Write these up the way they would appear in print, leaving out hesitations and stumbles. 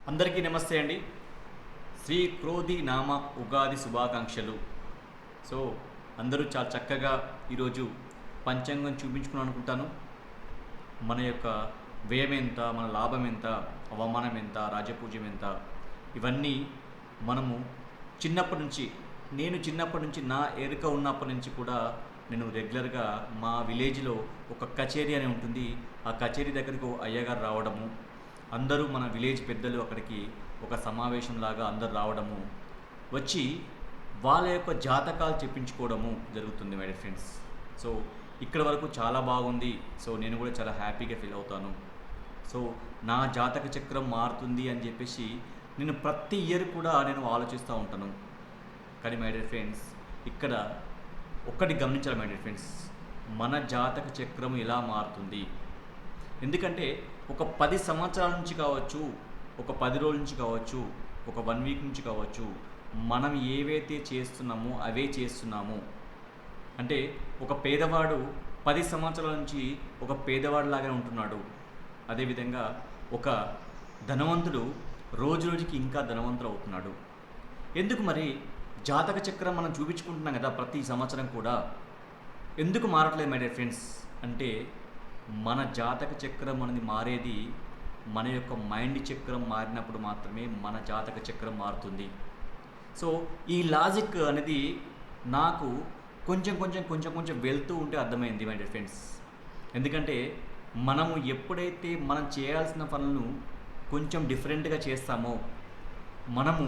అందరికీ నమస్తే అండి. శ్రీ క్రోధి నామ ఉగాది శుభాకాంక్షలు. సో అందరూ చాలా చక్కగా ఈరోజు పంచాంగం చూపించుకుని అనుకుంటాను. మన యొక్క వ్యయం ఎంత, మన లాభం ఎంత, అవమానం ఎంత, రాజపూజ్యం ఎంత, ఇవన్నీ మనము చిన్నప్పటి నుంచి నా ఎరుక ఉన్నప్పటి నుంచి కూడా నేను రెగ్యులర్గా మా విలేజ్లో ఒక కచేరీ అని ఉంటుంది. ఆ కచేరీ దగ్గరకు అయ్యగారు రావడము, అందరూ మన విలేజ్ పెద్దలు అక్కడికి ఒక సమావేశంలాగా అందరు రావడము, వచ్చి వాళ్ళ యొక్క జాతకాలు చెప్పించుకోవడము జరుగుతుంది మై డియర్ ఫ్రెండ్స్. సో ఇక్కడ వరకు చాలా బాగుంది. సో నేను కూడా చాలా హ్యాపీగా ఫీల్ అవుతాను. సో నా జాతక చక్రం మారుతుంది అని చెప్పేసి నేను ప్రతి ఇయర్ కూడా నేను ఆలోచిస్తూ ఉంటాను. కానీ మై డియర్ ఫ్రెండ్స్, ఇక్కడ ఒక్కటి గమనించాలి మై డియర్ ఫ్రెండ్స్, మన జాతక చక్రం ఎలా మారుతుంది. ఎందుకంటే ఒక 10 సంవత్సరాల నుంచి కావచ్చు, ఒక 10 రోజుల నుంచి కావచ్చు, ఒక 1 వీక్ నుంచి కావచ్చు, మనం ఏవైతే చేస్తున్నామో అవే చేస్తున్నాము. అంటే ఒక పేదవాడు 10 సంవత్సరాల నుంచి ఒక పేదవాడిలాగానే ఉంటున్నాడు. అదేవిధంగా ఒక ధనవంతుడు రోజు రోజుకి ఇంకా ధనవంతుడు అవుతున్నాడు. ఎందుకు మరి జాతక చక్రం మనం చూపించుకుంటున్నాం కదా ప్రతి సంవత్సరం కూడా, ఎందుకు మారట్లేదు మై డియర్ ఫ్రెండ్స్ అంటే, మన జాతక చక్రం అనేది మారేది మన యొక్క మైండ్ చక్రం మారినప్పుడు మాత్రమే మన జాతక చక్రం మారుతుంది. సో ఈ లాజిక్ అనేది నాకు కొంచెం వెళ్తూ ఉంటే అర్థమైంది మై డియర్ ఫ్రెండ్స్. ఎందుకంటే మనము ఎప్పుడైతే మనం చేయాల్సిన పనులను కొంచెం డిఫరెంట్గా చేస్తామో, మనము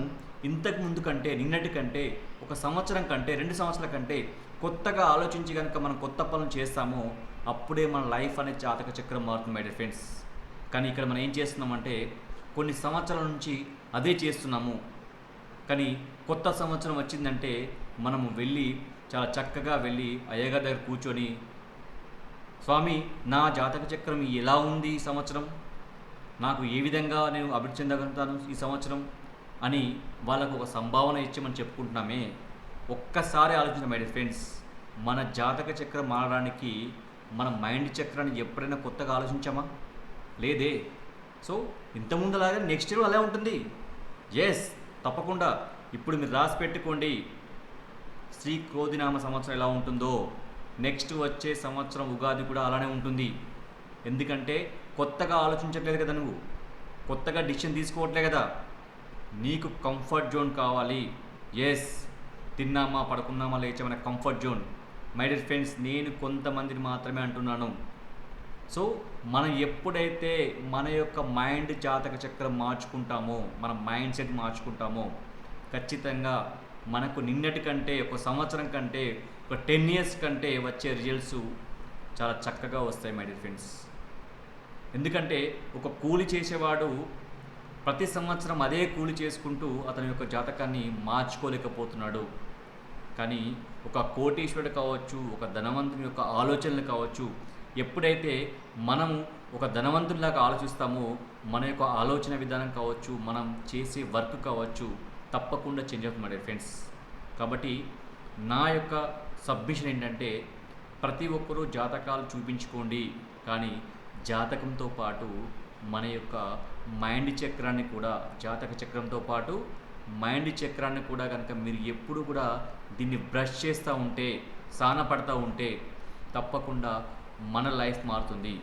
ఇంతకు ముందు కంటే, నిన్నటి కంటే, ఒక సంవత్సరం కంటే, 2 సంవత్సరాల కంటే కొత్తగా ఆలోచించి కనుక మనం కొత్త పనులు చేస్తామో అప్పుడే మన లైఫ్ అనే జాతక చక్రం మారుతుంది మై డియర్ ఫ్రెండ్స్. కానీ ఇక్కడ మనం ఏం చేస్తున్నామంటే కొన్ని సంవత్సరాల నుంచి అదే చేస్తున్నాము. కానీ కొత్త సంవత్సరం వచ్చిందంటే మనము చాలా చక్కగా వెళ్ళి అయ్యగారి దగ్గర కూర్చొని, స్వామి నా జాతక చక్రం ఎలా ఉంది ఈ సంవత్సరం, నాకు ఏ విధంగా నేను అభివృద్ధి చెందగలుగుతాను ఈ సంవత్సరం అని వాళ్ళకు ఒక సంభావన ఇచ్చామని చెప్పుకుంటున్నామే. ఒక్కసారి ఆలోచించండి మై డియర్ ఫ్రెండ్స్, మన జాతక చక్రం మారడానికి మన మైండ్ చక్రాన్ని ఎప్పుడైనా కొత్తగా ఆలోచించామా? లేదే. సో ఇంతకుముందులాగా నెక్స్ట్ ఇయర్ అలా ఉంటుంది. ఎస్, తప్పకుండా ఇప్పుడు మీరు రాసి పెట్టుకోండి, శ్రీ క్రోధినామ సంవత్సరం ఎలా ఉంటుందో నెక్స్ట్ వచ్చే సంవత్సరం ఉగాది కూడా అలానే ఉంటుంది. ఎందుకంటే కొత్తగా ఆలోచించట్లేదు కదా, నువ్వు కొత్తగా డిసిషన్ తీసుకోవట్లే కదా, నీకు కంఫర్ట్ జోన్ కావాలి. ఎస్, తిన్నామా పడుకున్నామా లేచామనే comfort zone. My dear friends, నేను కొంతమందిని మాత్రమే అంటున్నాను. సో మనం ఎప్పుడైతే మన యొక్క మైండ్ జాతక చక్రం మార్చుకుంటామో, మన మైండ్ సెట్ మార్చుకుంటామో, ఖచ్చితంగా మనకు నిన్నటి కంటే, ఒక సంవత్సరం కంటే, ఒక 10 years కంటే వచ్చే రిజల్ట్స్ చాలా చక్కగా వస్తాయి మై డియర్ ఫ్రెండ్స్. ఎందుకంటే ఒక కూలి చేసేవాడు ప్రతి సంవత్సరం అదే కూలి చేసుకుంటూ అతని యొక్క జాతకాన్ని మార్చుకోలేకపోతున్నాడు. కానీ ఒక కోటీశ్వరుడు కావచ్చు, ఒక ధనవంతుని యొక్క ఆలోచనలు కావచ్చు, ఎప్పుడైతే మనము ఒక ధనవంతునిలాగా ఆలోచిస్తామో మన యొక్క ఆలోచన విధానం కావచ్చు, మనం చేసే వర్క్ కావచ్చు, తప్పకుండా చేంజ్ అవుతుంది మై డియర్ ఫ్రెండ్స్. కాబట్టి నా యొక్క సబ్మిషన్ ఏంటంటే, ప్రతి ఒక్కరూ జాతకాలు చూపించుకోండి, కానీ జాతకంతో పాటు మన యొక్క మైండ్ చక్రాన్ని కూడా, జాతక చక్రంతో పాటు మైండ్ చక్రాన్ని కూడా కనుక మీరు ఎప్పుడు కూడా దీన్ని బ్రష్ చేస్తూ ఉంటే, సానపడతా ఉంటే తప్పకుండా మన లైఫ్ మారుతుంది.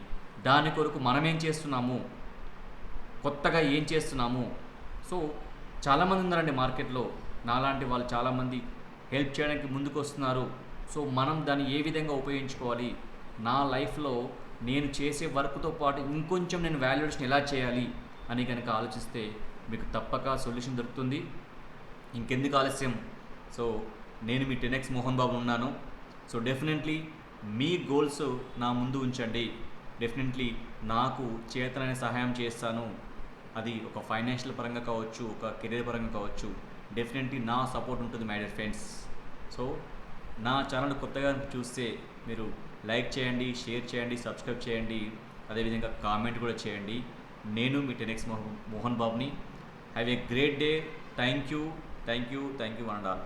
దాని కొరకు మనం ఏం చేస్తున్నాము, కొత్తగా ఏం చేస్తున్నాము. సో చాలామంది ఉన్నారండి మార్కెట్లో, నాలాంటి వాళ్ళు చాలామంది హెల్ప్ చేయడానికి ముందుకు వస్తున్నారు. సో మనం దాన్ని ఏ విధంగా ఉపయోగించుకోవాలి, నా లైఫ్లో నేను చేసే వర్క్తో పాటు ఇంకొంచెం నేను వాల్యుయేషన్ ఎలా చేయాలి అని కనుక ఆలోచిస్తే మీకు తప్పక సొల్యూషన్ దొరుకుతుంది. ఇంకెందుకు ఆలస్యం. సో నేను మీ 10x మోహన్ బాబు ఉన్నాను. సో డెఫినెట్లీ మీ గోల్స్ నా ముందు ఉంచండి. డెఫినెట్లీ నాకు చేతనైన సహాయం చేస్తాను. అది ఒక ఫైనాన్షియల్ పరంగా కావచ్చు, ఒక కెరీర్ పరంగా కావచ్చు, డెఫినెట్లీ నా సపోర్ట్ ఉంటుంది మై డియర్ ఫ్రెండ్స్. సో నా ఛానల్ కొత్తగా చూస్తే మీరు లైక్ చేయండి, షేర్ చేయండి, సబ్స్క్రైబ్ చేయండి, అదేవిధంగా కామెంట్ కూడా చేయండి. నేను మీ 10x మోహన్ బాబుని. Have a great day. Thank you one and all.